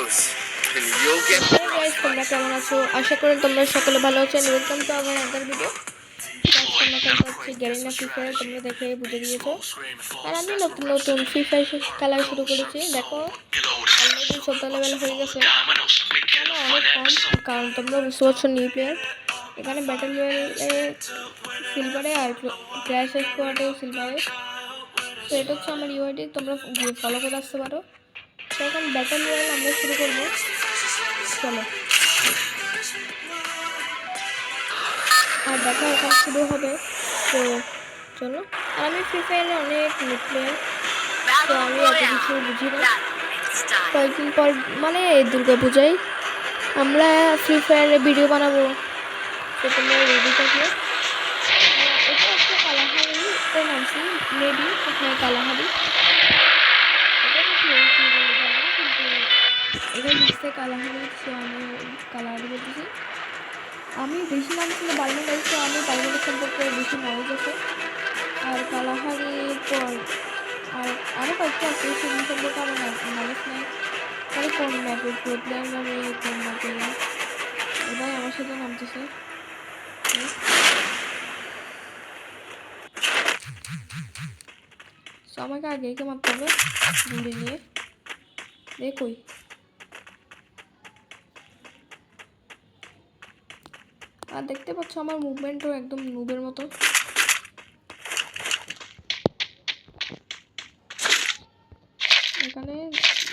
and you'll get guys, তোমরা কেমন আছো? আশা করি তোমরা সকলে ভালো আছো। Welcome to our other video. তোমরা খেলতে হচ্ছে গ্যারিনা ফ্রি ফায়ার, তোমরা দেখে বুঝে গিয়েছো। আর আমি নতুন নতুন ফ্রি ফায়ার খেলা শুরু করেছি। দেখো অলরেডি 14 লেভেল হয়ে গেছে, অনেক কম, কারণ তোমরা বুঝতে পারছো নিউ প্লেয়ার। এখানে ব্যাটেল রয়্যালে সিলভারে আর ক্র্যাশ স্কোয়াডে সিলভারে। তো এটা হচ্ছে আমার ইউআইডি, তোমরা গিয়ে ফলো করে আসতে পারো। তো এখন ব্যাটেল রয়্যাল আমরা শুরু করবো, চলো। আর দেখা এখন শুরু হবে, তো চলো। আর আমি ফ্রি ফায়ারে অনেক নিউ প্লেয়ার, তো আমি এত কিছু বুঝি না। কয়েকদিন পর মানে দুর্গা পূজায় আমরা ফ্রি ফায়ারে ভিডিও বানাবো, তো তোমরা রেডি থাকো। এটা হচ্ছে কালাহারিতে নামছি, মেবি হ্যাঁ কালাহারি। এটা লিখতে কালাহারি, সো আমি কালাহারি বলতেছি। আমি বেশি নাম ছিল বার্মা গাইজ, তো আমি বার্মাটা সম্পর্কে বেশি নলেজ আছে। আর কালাহারির পর আর আরও কয়েকটা আছে, সেগুলো সম্পর্কে আমার নলেজ নেই। তাহলে কোন ম্যাপে প্রো প্লেয়ার নামে, কোন ম্যাপে এবার আমার সাথে নামতেছে। তো আমাকে আগে একে মারতে হবে গুলি নিয়ে। দেখই আর দেখতে পাচ্ছ আমার মুভমেন্টও একদম নুবের মতো। এখানে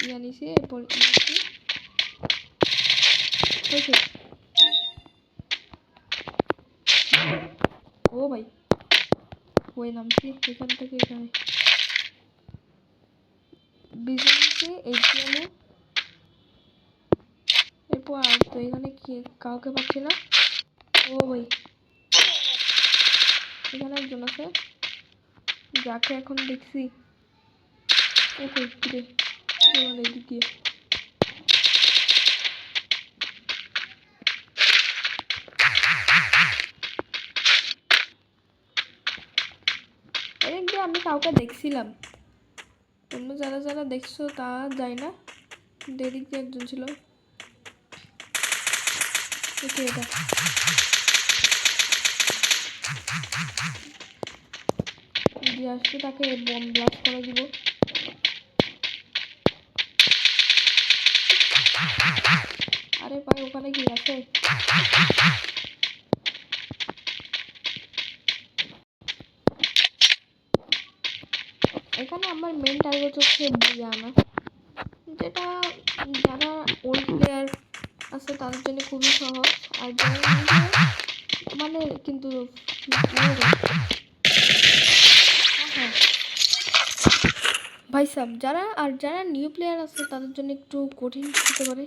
জানিছি এরপর ও ভাই ওই নামছি এখান থেকে, এখানে বিজনেসে এইচএমও। এরপর আর তো এখানে কি কাউকে পাচ্ছি না। ও ভাই এখানে একজন আছে যাকে এখন দেখছি। ওকে কিরে এদিকে এদিকে আমি কাউকে দেখছিলাম, তোমরা যারা যারা দেখছো তা যায় না। দেরিতে একজন ছিল, এটা যে আসবে তাকে বম ব্লাস্ট করে দিব। আরে ভাই ওখানে কি আছে? এখানে আমার মেন টার্গেট হচ্ছে বুয়ানা, যেটা যারা ওল্ড প্লেয়ার আছে তাদের জন্য খুবই সহজ। আর যারা মানে কিন্তু ভাই সাব যারা নিউ প্লেয়ার আছে তাদের জন্য একটু কঠিন হতে পারে।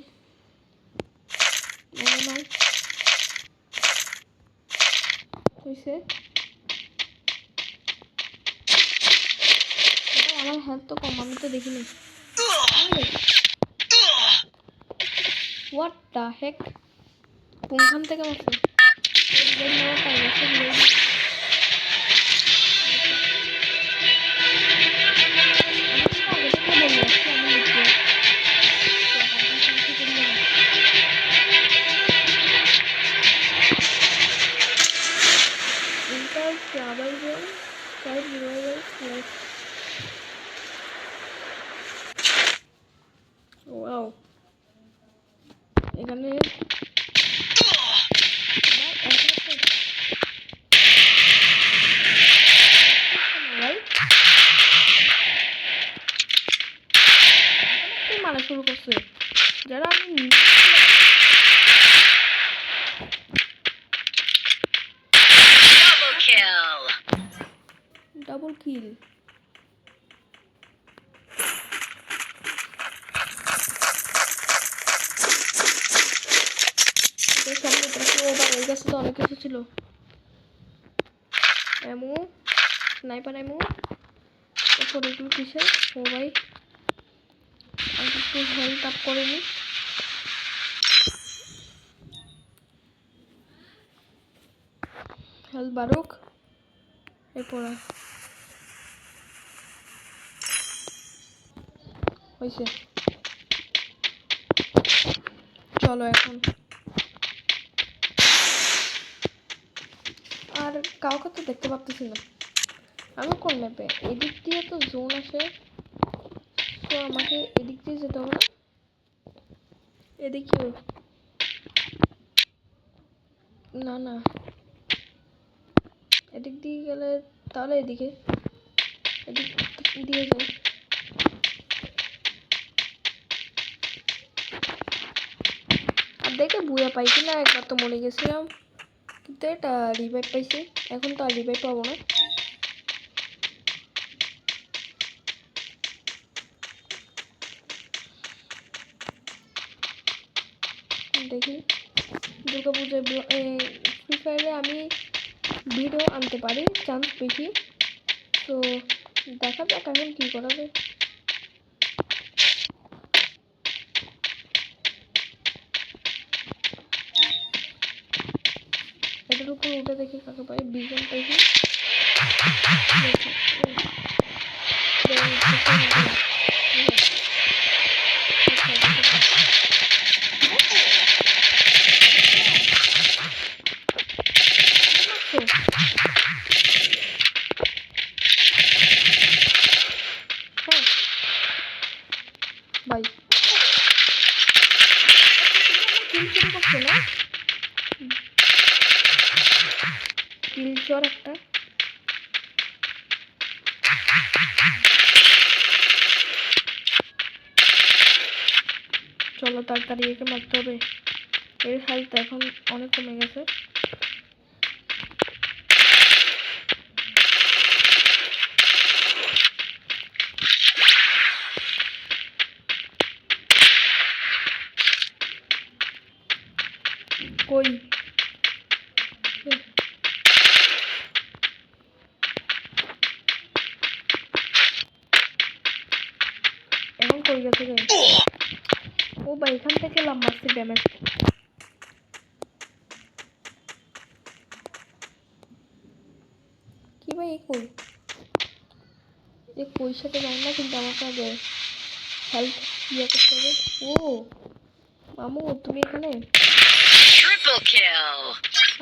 আমার হেলথ তো কম, আমি তো দেখিনি। হোয়াট দ্য হেক, কোনখান থেকে মারছে? ওয়াও এখানে মারা শুরু করছে যারা আমি ডাবল কিল। এই গাছে তো অনেক কিছু ছিল, এমো স্নাইপার এমো। এরপর এগুলো কিসের? ও ভাই আমি একটু হেলথ আপ করে নিই। হেলথ বাড়ুক। এরপর হয়েছে চলো এখন। আর কাউকে তো দেখতে পাচ্ছি না। আমি কোন ম্যাপে? এদিক দিয়ে তো জোন আসে, তো আমাকে এদিক দিয়ে যেতে হবে না? এদিকে না না, এদিক দিয়ে গেলে তাহলে এদিক দিয়ে যাই। আর দেখে বুয়া পাই কিনা, একবার তো মরে গেছিলাম, কিন্তু এটা রিভাইভ পাইছি। এখন তো আর রিভাইভ পাবো না। দেখি দুর্গাপূজায় ফ্রি ফায়ারে আমি ভিডিও আনতে পারি, চান্স বেশি। তো দেখা যাক এখন কী করা যায়। এটার উপর উঠে দেখি কাকে পাই। বিজন পাইছি। ভাই কিলচর একটা। চলো তাড়াতাড়ি একে মারতে হবে। এর হেলথ এখন অনেক কমে গেছে। কই এখন কই গেছে রে? ও ভাই এখান থেকে লাম্বাসি ড্যামেজ। কি ভাই কই? কই সাথে যায় না, কিন্তু আমাকে আগে হেল্প ইয়ে করতে হবে। ও মামু তুমি এখানে?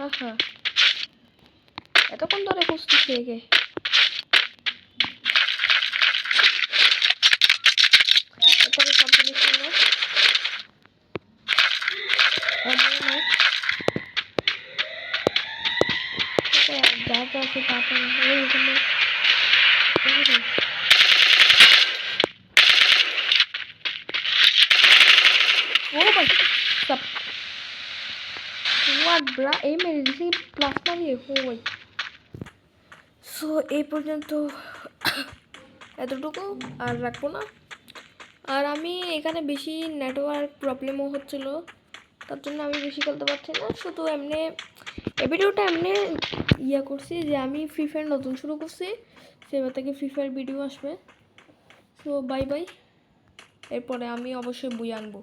আহা এতক্ষণ ধরে খুঁজতেছি একে। এটাকে সব জিনিস না যা যা আছে তাড়াতাড়ি এখানে। ও ভাই সব হোয়াট ব্রা, এই মেরে দিছি প্লাজমা দিয়ে। ও ভাই সো এই পর্যন্ত এতটুকু, আর রাখবো না। আর আমি এখানে বেশি নেটওয়ার্ক প্রবলেমও হচ্ছিলো, তার জন্য আমি বেশি খেলতে পারছি না। শুধু এমনি এই ভিডিওটা এমনি ইয়া করছি যে আমি ফ্রি ফায়ার নতুন শুরু করছি, সেবার থেকে ফ্রি ফায়ার ভিডিও আসবে। So bye bye. এরপরে আমি অবশ্যই বই আনবো।